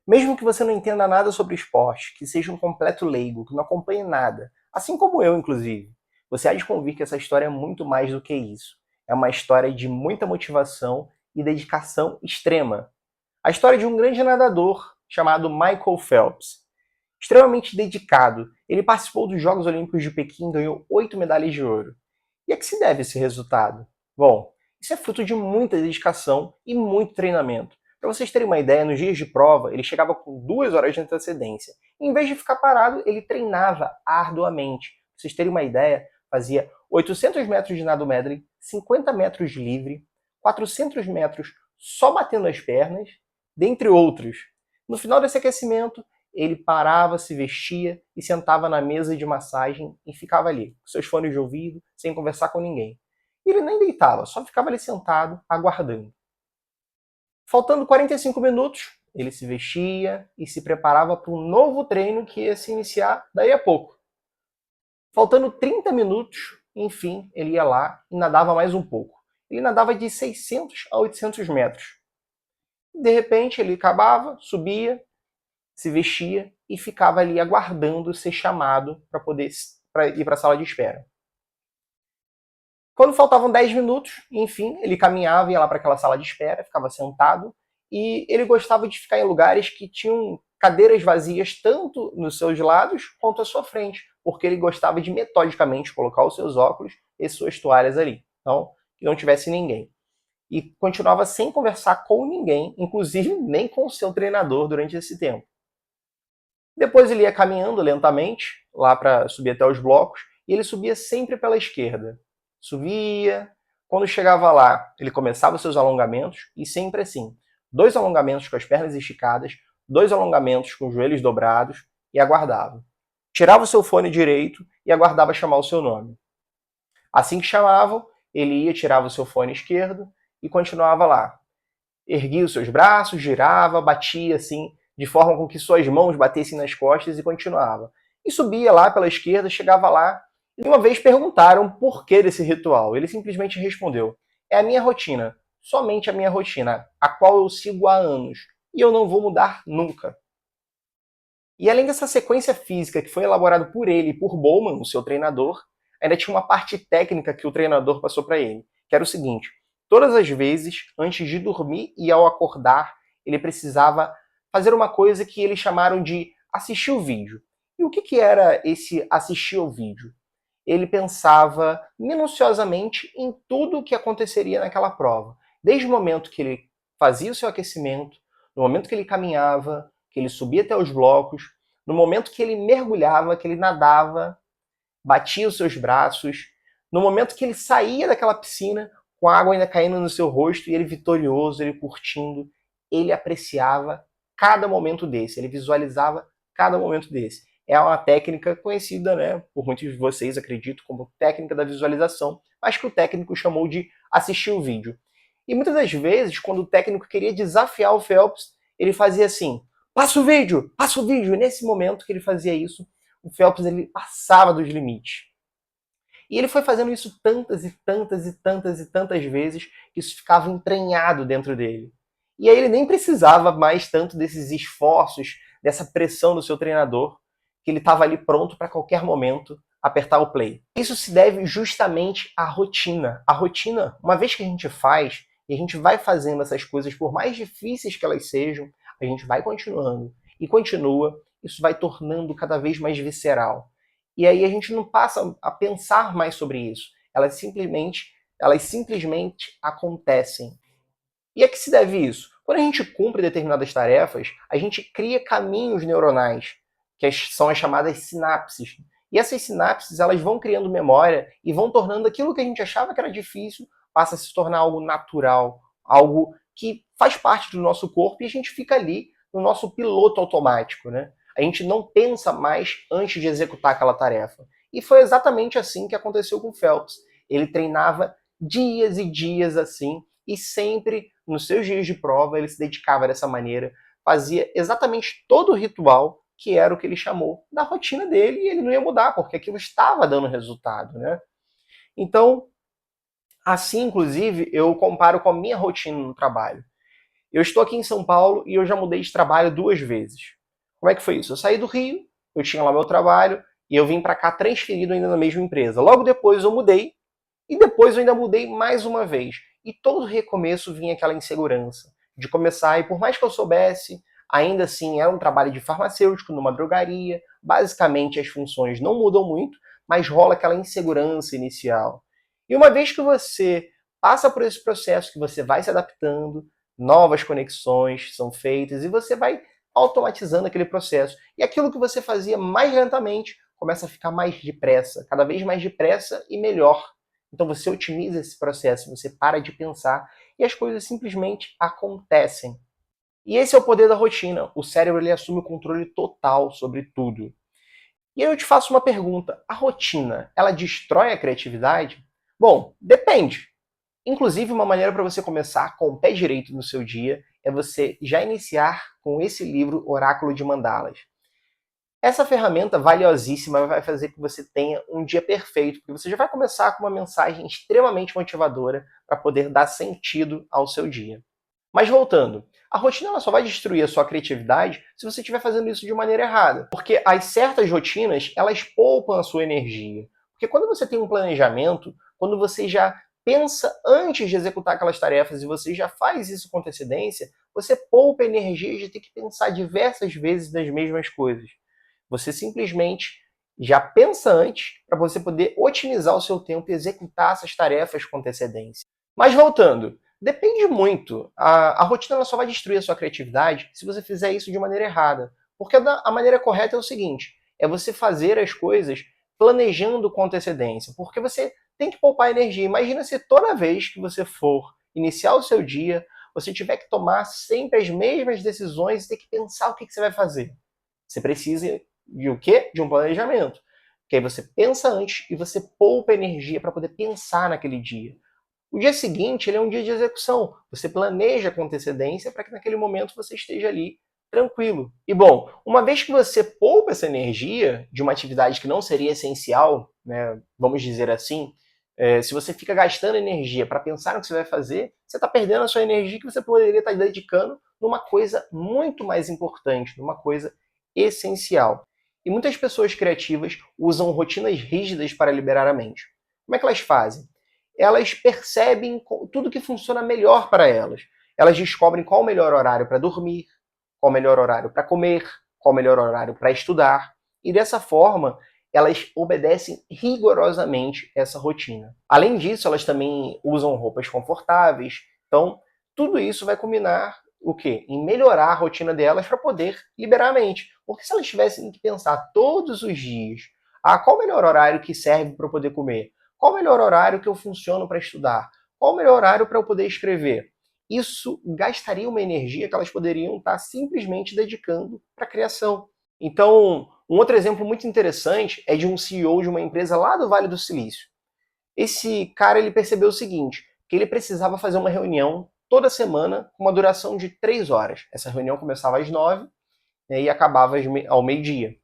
Mesmo que você não entenda nada sobre esporte, que seja um completo leigo, que não acompanhe nada, assim como eu, inclusive, você há de convir que essa história é muito mais do que isso. É uma história de muita motivação e dedicação extrema. A história de um grande nadador chamado Michael Phelps. Extremamente dedicado, ele participou dos Jogos Olímpicos de Pequim e ganhou 8 medalhas de ouro. E a que se deve esse resultado? Bom, isso é fruto de muita dedicação e muito treinamento. Para vocês terem uma ideia, nos dias de prova, ele chegava com 2 horas de antecedência. Em vez de ficar parado, ele treinava arduamente. Para vocês terem uma ideia, fazia 800 metros de nado medley, 50 metros de livre, 400 metros só batendo as pernas, dentre outros. No final desse aquecimento, ele parava, se vestia e sentava na mesa de massagem e ficava ali, com seus fones de ouvido, sem conversar com ninguém. E ele nem deitava, só ficava ali sentado, aguardando. Faltando 45 minutos, ele se vestia e se preparava para um novo treino que ia se iniciar daí a pouco. Faltando 30 minutos, enfim, ele ia lá e nadava mais um pouco. Ele nadava de 600 a 800 metros. De repente, ele acabava, subia, se vestia e ficava ali aguardando ser chamado para poder ir para a sala de espera. Quando faltavam 10 minutos, enfim, ele caminhava, ia lá para aquela sala de espera, ficava sentado, e ele gostava de ficar em lugares que tinham cadeiras vazias tanto nos seus lados quanto à sua frente, porque ele gostava de metodicamente colocar os seus óculos e suas toalhas ali, então que não tivesse ninguém. E continuava sem conversar com ninguém, inclusive nem com o seu treinador durante esse tempo. Depois ele ia caminhando lentamente, lá para subir até os blocos, e ele subia sempre pela esquerda. Subia. Quando chegava lá, ele começava os seus alongamentos, e sempre assim: 2 alongamentos com as pernas esticadas, 2 alongamentos com os joelhos dobrados, e aguardava. Tirava o seu fone direito e aguardava chamar o seu nome. Assim que chamavam, ele ia, tirava o seu fone esquerdo e continuava lá. Erguia os seus braços, girava, batia assim, de forma com que suas mãos batessem nas costas e continuava. E subia lá pela esquerda, chegava lá, e uma vez perguntaram por que desse ritual. Ele simplesmente respondeu: é a minha rotina, somente a minha rotina, a qual eu sigo há anos, e eu não vou mudar nunca. E além dessa sequência física que foi elaborada por ele e por Bowman, o seu treinador, ainda tinha uma parte técnica que o treinador passou para ele, que era o seguinte: todas as vezes, antes de dormir e ao acordar, ele precisava fazer uma coisa que eles chamaram de assistir o vídeo. E o que era esse assistir ao vídeo? Ele pensava minuciosamente em tudo o que aconteceria naquela prova. Desde o momento que ele fazia o seu aquecimento, no momento que ele caminhava, que ele subia até os blocos, no momento que ele mergulhava, que ele nadava, batia os seus braços, no momento que ele saía daquela piscina, com a água ainda caindo no seu rosto, e ele vitorioso, ele curtindo, ele apreciava cada momento desse, ele visualizava cada momento desse. É uma técnica conhecida, né, por muitos de vocês, acredito, como técnica da visualização, mas que o técnico chamou de assistir o vídeo. E muitas das vezes, quando o técnico queria desafiar o Phelps, ele fazia assim: passa o vídeo, passa o vídeo. E nesse momento que ele fazia isso, o Phelps ele passava dos limites. E ele foi fazendo isso tantas e tantas e tantas e tantas vezes que isso ficava entranhado dentro dele. E aí ele nem precisava mais tanto desses esforços, dessa pressão do seu treinador, que ele estava ali pronto para qualquer momento apertar o play. Isso se deve justamente à rotina. A rotina, uma vez que a gente faz, e a gente vai fazendo essas coisas, por mais difíceis que elas sejam, a gente vai continuando e continua, isso vai tornando cada vez mais visceral. E aí a gente não passa a pensar mais sobre isso. Elas simplesmente acontecem. E a que se deve isso? Quando a gente cumpre determinadas tarefas, a gente cria caminhos neuronais, que são as chamadas sinapses. E essas sinapses elas vão criando memória e vão tornando aquilo que a gente achava que era difícil, passa a se tornar algo natural, algo que faz parte do nosso corpo e a gente fica ali no nosso piloto automático, né? A gente não pensa mais antes de executar aquela tarefa. E foi exatamente assim que aconteceu com o Phelps. Ele treinava dias e dias assim, e sempre nos seus dias de prova ele se dedicava dessa maneira, fazia exatamente todo o ritual que era o que ele chamou da rotina dele, e ele não ia mudar, porque aquilo estava dando resultado, né? Então, assim, inclusive, eu comparo com a minha rotina no trabalho. Eu estou aqui em São Paulo e eu já mudei de trabalho 2 vezes. Como é que foi isso? Eu saí do Rio, eu tinha lá meu trabalho, e eu vim para cá transferido ainda na mesma empresa. Logo depois eu mudei, e depois eu ainda mudei mais uma vez. E todo recomeço vinha aquela insegurança de começar, e por mais que eu soubesse, ainda assim era um trabalho de farmacêutico numa drogaria, basicamente as funções não mudam muito, mas rola aquela insegurança inicial. E uma vez que você passa por esse processo, que você vai se adaptando, novas conexões são feitas e você vai automatizando aquele processo. E aquilo que você fazia mais lentamente começa a ficar mais depressa, cada vez mais depressa e melhor. Então você otimiza esse processo, você para de pensar e as coisas simplesmente acontecem. E esse é o poder da rotina. O cérebro ele assume o controle total sobre tudo. E aí eu te faço uma pergunta: a rotina, ela destrói a criatividade? Bom, depende. Inclusive, uma maneira para você começar com o pé direito no seu dia é você já iniciar com esse livro Oráculo de Mandalas. Essa ferramenta valiosíssima vai fazer que você tenha um dia perfeito, porque você já vai começar com uma mensagem extremamente motivadora para poder dar sentido ao seu dia. Mas voltando, a rotina ela só vai destruir a sua criatividade se você estiver fazendo isso de maneira errada. Porque as certas rotinas, elas poupam a sua energia. Porque quando você tem um planejamento, quando você já pensa antes de executar aquelas tarefas e você já faz isso com antecedência, você poupa energia de ter que pensar diversas vezes nas mesmas coisas. Você simplesmente já pensa antes para você poder otimizar o seu tempo e executar essas tarefas com antecedência. Mas voltando, depende muito. A rotina ela só vai destruir a sua criatividade se você fizer isso de maneira errada. Porque a maneira correta é o seguinte, é você fazer as coisas planejando com antecedência. Porque você tem que poupar energia. Imagina se toda vez que você for iniciar o seu dia, você tiver que tomar sempre as mesmas decisões e ter que pensar o que você vai fazer. Você precisa de o quê? De um planejamento. Porque aí você pensa antes e você poupa energia para poder pensar naquele dia. O dia seguinte ele é um dia de execução. Você planeja com antecedência para que naquele momento você esteja ali tranquilo. E bom, uma vez que você poupa essa energia de uma atividade que não seria essencial, né, vamos dizer assim, se você fica gastando energia para pensar no que você vai fazer, você está perdendo a sua energia que você poderia estar dedicando numa coisa muito mais importante, numa coisa essencial. E muitas pessoas criativas usam rotinas rígidas para liberar a mente. Como é que elas fazem? Elas percebem tudo que funciona melhor para elas. Elas descobrem qual o melhor horário para dormir, qual o melhor horário para comer, qual o melhor horário para estudar. E dessa forma, elas obedecem rigorosamente essa rotina. Além disso, elas também usam roupas confortáveis. Então, tudo isso vai combinar o quê? Em melhorar a rotina delas para poder liberar a mente. Porque se elas tivessem que pensar todos os dias, qual o melhor horário que serve para eu poder comer? Qual o melhor horário que eu funciono para estudar? Qual o melhor horário para eu poder escrever? Isso gastaria uma energia que elas poderiam estar simplesmente dedicando para a criação. Então, um outro exemplo muito interessante é de um CEO de uma empresa lá do Vale do Silício. Esse cara ele percebeu o seguinte, que ele precisava fazer uma reunião toda semana com uma duração de 3 horas. Essa reunião começava às 9, né, e acabava ao meio-dia.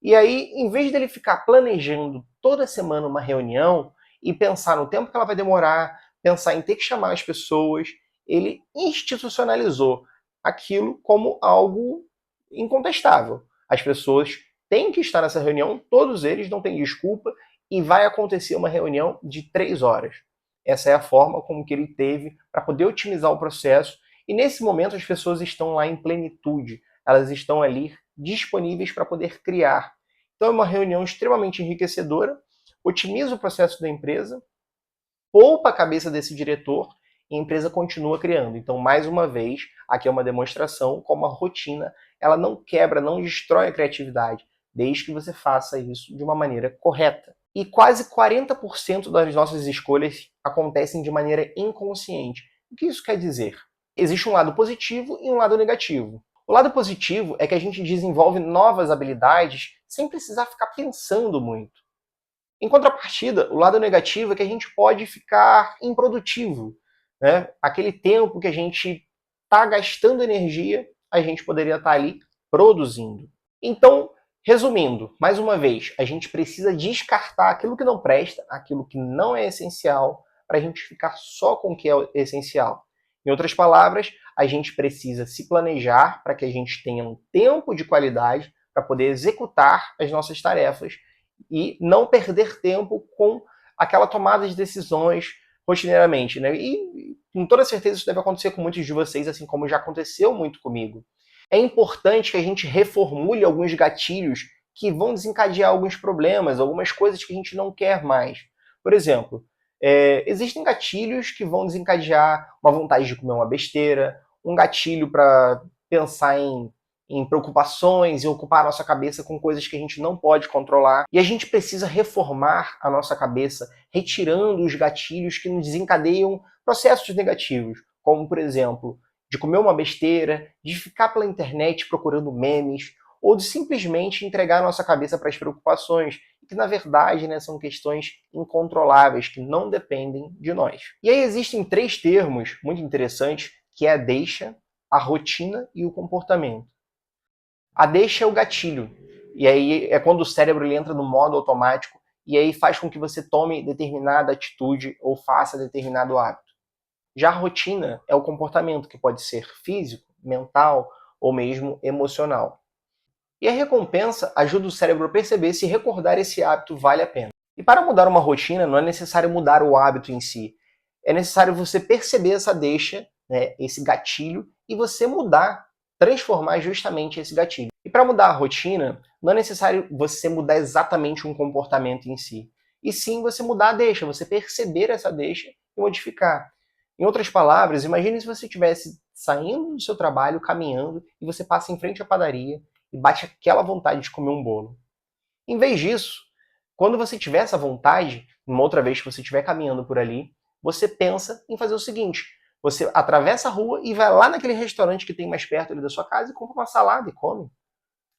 E aí, em vez dele ficar planejando toda semana uma reunião e pensar no tempo que ela vai demorar, pensar em ter que chamar as pessoas, ele institucionalizou aquilo como algo incontestável. As pessoas têm que estar nessa reunião, todos eles não têm desculpa, e vai acontecer uma reunião de 3 horas. Essa é a forma como que ele teve para poder otimizar o processo, e nesse momento as pessoas estão lá em plenitude, elas estão ali disponíveis para poder criar. Então é uma reunião extremamente enriquecedora, otimiza o processo da empresa, poupa a cabeça desse diretor e a empresa continua criando. Então, mais uma vez, aqui é uma demonstração como a rotina ela não quebra, não destrói a criatividade, desde que você faça isso de uma maneira correta. E quase 40% das nossas escolhas acontecem de maneira inconsciente. O que isso quer dizer? Existe um lado positivo e um lado negativo. O lado positivo é que a gente desenvolve novas habilidades sem precisar ficar pensando muito. Em contrapartida, o lado negativo é que a gente pode ficar improdutivo, né? Aquele tempo que a gente está gastando energia, a gente poderia estar ali produzindo. Então, resumindo, mais uma vez, a gente precisa descartar aquilo que não presta, aquilo que não é essencial, para a gente ficar só com o que é essencial. Em outras palavras, a gente precisa se planejar para que a gente tenha um tempo de qualidade para poder executar as nossas tarefas e não perder tempo com aquela tomada de decisões rotineiramente, né? E com toda certeza isso deve acontecer com muitos de vocês, assim como já aconteceu muito comigo. É importante que a gente reformule alguns gatilhos que vão desencadear alguns problemas, algumas coisas que a gente não quer mais. Por exemplo, existem gatilhos que vão desencadear uma vontade de comer uma besteira, um gatilho para pensar em preocupações e ocupar a nossa cabeça com coisas que a gente não pode controlar. E a gente precisa reformar a nossa cabeça, retirando os gatilhos que nos desencadeiam processos negativos, como, por exemplo, de comer uma besteira, de ficar pela internet procurando memes, ou de simplesmente entregar a nossa cabeça para as preocupações, que na verdade, né, são questões incontroláveis, que não dependem de nós. E aí existem 3 termos muito interessantes, que é a deixa, a rotina e o comportamento. A deixa é o gatilho, e aí é quando o cérebro ele entra no modo automático e aí faz com que você tome determinada atitude ou faça determinado hábito. Já a rotina é o comportamento, que pode ser físico, mental ou mesmo emocional. E a recompensa ajuda o cérebro a perceber se recordar esse hábito vale a pena. E para mudar uma rotina não é necessário mudar o hábito em si, é necessário você perceber essa deixa, né, esse gatilho, e você mudar, transformar justamente esse gatilho. E para mudar a rotina, não é necessário você mudar exatamente um comportamento em si, e sim você mudar a deixa, você perceber essa deixa e modificar. Em outras palavras, imagine se você estivesse saindo do seu trabalho, caminhando, e você passa em frente à padaria e bate aquela vontade de comer um bolo. Em vez disso, quando você tiver essa vontade, uma outra vez que você estiver caminhando por ali, você pensa em fazer o seguinte: você atravessa a rua e vai lá naquele restaurante que tem mais perto ali da sua casa e compra uma salada e come.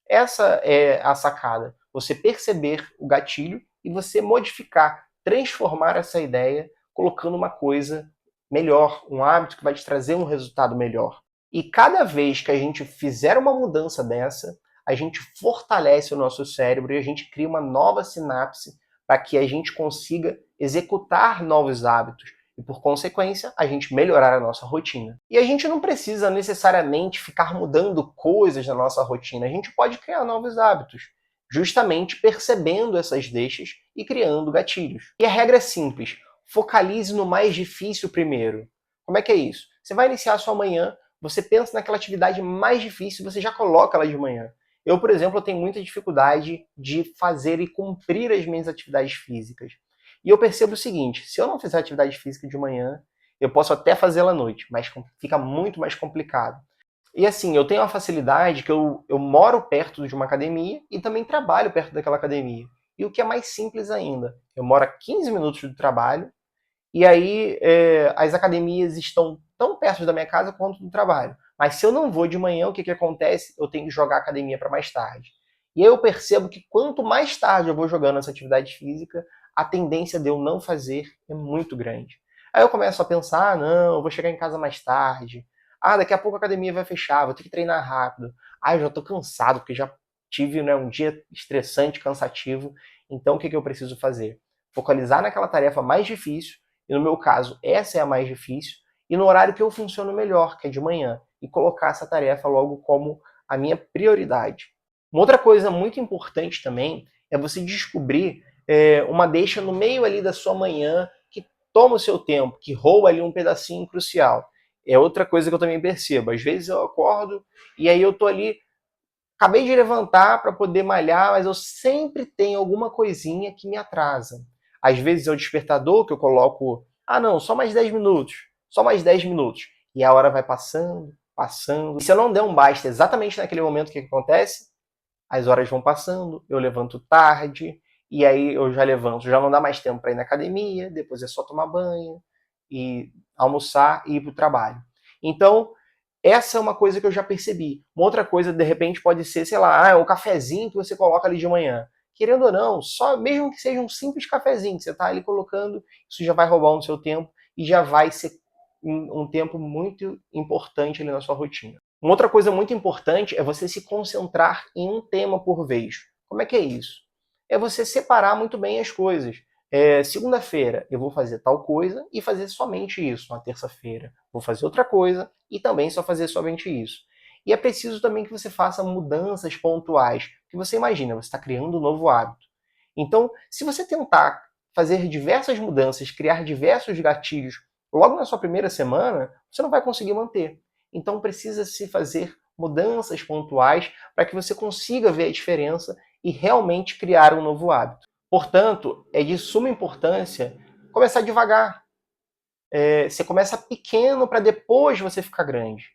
Essa é a sacada. Você perceber o gatilho e você modificar, transformar essa ideia, colocando uma coisa melhor, um hábito que vai te trazer um resultado melhor. E cada vez que a gente fizer uma mudança dessa, a gente fortalece o nosso cérebro e a gente cria uma nova sinapse para que a gente consiga executar novos hábitos e, por consequência, a gente melhorar a nossa rotina. E a gente não precisa necessariamente ficar mudando coisas na nossa rotina, a gente pode criar novos hábitos, justamente percebendo essas deixas e criando gatilhos. E a regra é simples: focalize no mais difícil primeiro. Como é que é isso? Você vai iniciar a sua manhã, você pensa naquela atividade mais difícil, você já coloca ela de manhã. Eu, por exemplo, tenho muita dificuldade de fazer e cumprir as minhas atividades físicas. E eu percebo o seguinte: se eu não fizer atividade física de manhã, eu posso até fazê-la à noite, mas fica muito mais complicado. E assim, eu tenho a facilidade que eu moro perto de uma academia e também trabalho perto daquela academia. E o que é mais simples ainda, eu moro a 15 minutos do trabalho, e aí as academias estão tão perto da minha casa quanto do trabalho. Mas se eu não vou de manhã, o que acontece? Eu tenho que jogar a academia para mais tarde. E aí eu percebo que quanto mais tarde eu vou jogando essa atividade física, a tendência de eu não fazer é muito grande. Aí eu começo a pensar: não, eu vou chegar em casa mais tarde. Daqui a pouco a academia vai fechar, vou ter que treinar rápido. Eu já estou cansado, porque já tive, né, um dia estressante, cansativo. Então o que eu preciso fazer? Focalizar naquela tarefa mais difícil, e no meu caso, essa é a mais difícil, e no horário que eu funciono melhor, que é de manhã, e colocar essa tarefa logo como a minha prioridade. Uma outra coisa muito importante também é você descobrir uma deixa no meio ali da sua manhã que toma o seu tempo, que rouba ali um pedacinho crucial. É outra coisa que eu também percebo. Às vezes eu acordo e aí eu tô ali, acabei de levantar para poder malhar, mas eu sempre tenho alguma coisinha que me atrasa. Às vezes é o despertador que eu coloco: não, só mais 10 minutos, só mais 10 minutos. E a hora vai passando, passando. E se eu não der um basta exatamente naquele momento, o que acontece? As horas vão passando, eu levanto tarde, e aí eu já levanto, já não dá mais tempo para ir na academia, depois é só tomar banho, e almoçar e ir para o trabalho. Então, essa é uma coisa que eu já percebi. Uma outra coisa, de repente, pode ser, sei lá, é o cafezinho que você coloca ali de manhã. Querendo ou não, só mesmo que seja um simples cafezinho que você está ali colocando, isso já vai roubar um seu tempo e já vai ser um tempo muito importante ali na sua rotina. Uma outra coisa muito importante é você se concentrar em um tema por vez. Como é que é isso? É você separar muito bem as coisas. Segunda-feira eu vou fazer tal coisa e fazer somente isso. Na terça-feira vou fazer outra coisa e também só fazer somente isso. E é preciso também que você faça mudanças pontuais. Que você imagina, você está criando um novo hábito. Então, se você tentar fazer diversas mudanças, criar diversos gatilhos logo na sua primeira semana, você não vai conseguir manter. Então, precisa se fazer mudanças pontuais para que você consiga ver a diferença e realmente criar um novo hábito. Portanto, é de suma importância começar devagar. Você começa pequeno para depois você ficar grande.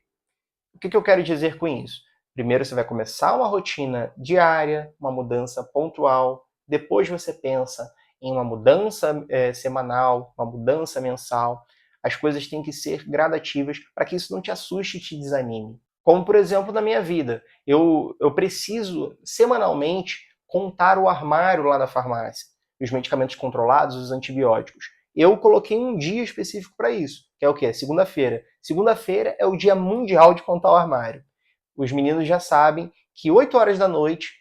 O que eu quero dizer com isso? Primeiro você vai começar uma rotina diária, uma mudança pontual. Depois você pensa em uma mudança semanal, uma mudança mensal. As coisas têm que ser gradativas para que isso não te assuste e te desanime. Como, por exemplo, na minha vida. Eu preciso, semanalmente, contar o armário lá da farmácia. Os medicamentos controlados, os antibióticos. Eu coloquei um dia específico para isso, que é o quê? Segunda-feira. Segunda-feira é o dia mundial de contar o armário. Os meninos já sabem que 8 horas da noite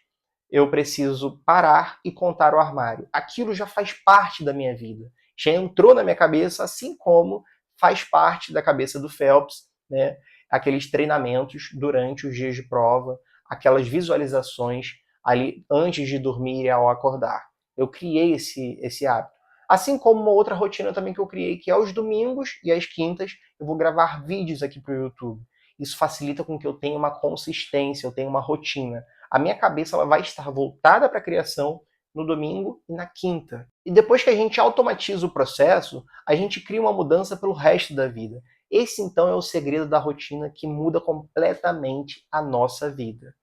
eu preciso parar e contar o armário. Aquilo já faz parte da minha vida. Já entrou na minha cabeça, assim como faz parte da cabeça do Phelps, né? Aqueles treinamentos durante os dias de prova, aquelas visualizações ali antes de dormir e ao acordar. Eu criei esse hábito. Assim como uma outra rotina também que eu criei, que é aos domingos e às quintas, eu vou gravar vídeos aqui para o YouTube. Isso facilita com que eu tenha uma consistência, eu tenha uma rotina. A minha cabeça ela vai estar voltada para a criação no domingo e na quinta. E depois que a gente automatiza o processo, a gente cria uma mudança pelo resto da vida. Esse, então, é o segredo da rotina que muda completamente a nossa vida.